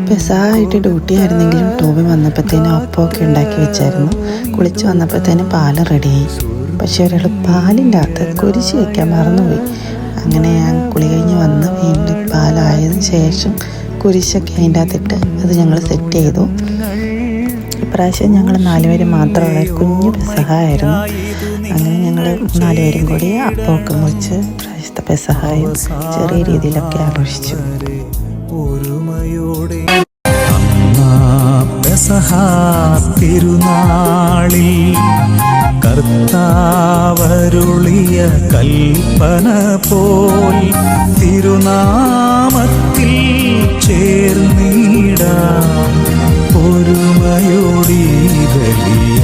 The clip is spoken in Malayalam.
പെസഹായിട്ട് ഡ്യൂട്ടി ആയിരുന്നെങ്കിലും ടോബി വന്നപ്പോഴത്തേനും അപ്പമൊക്കെ ഉണ്ടാക്കി വെച്ചായിരുന്നു. കുളിച്ച് വന്നപ്പോഴത്തേനും പാല് റെഡിയായി. പക്ഷെ ഒരാൾ പാലിൻ്റെ അകത്ത് കുരിശ് വയ്ക്കാൻ മറന്നുപോയി. അങ്ങനെ ഞാൻ കുളി കഴിഞ്ഞ് വന്ന് വീണ്ടും പാലായതിനു ശേഷം കുരിശൊക്കെ അതിൻ്റെ അകത്തിട്ട് അത് ഞങ്ങൾ സെറ്റ് ചെയ്തു. ഇപ്രാവശ്യം ഞങ്ങൾ 4 പേര് മാത്രമുള്ള കുഞ്ഞു പെസഹായിരുന്നു. അങ്ങനെ ഞങ്ങൾ 4 പേരും കൂടി അപ്പമൊക്കെ മുറിച്ച് പ്രാവശ്യത്തെ പെസഹായും ചെറിയ രീതിയിലൊക്കെ ആഘോഷിച്ചു. തിരുനാളിൽ കർത്താവരുളിയ കൽപ്പന പോൽ തിരുനാമത്തിൽ ചേർന്നിടാം ഒരുമയോടി ബലിയ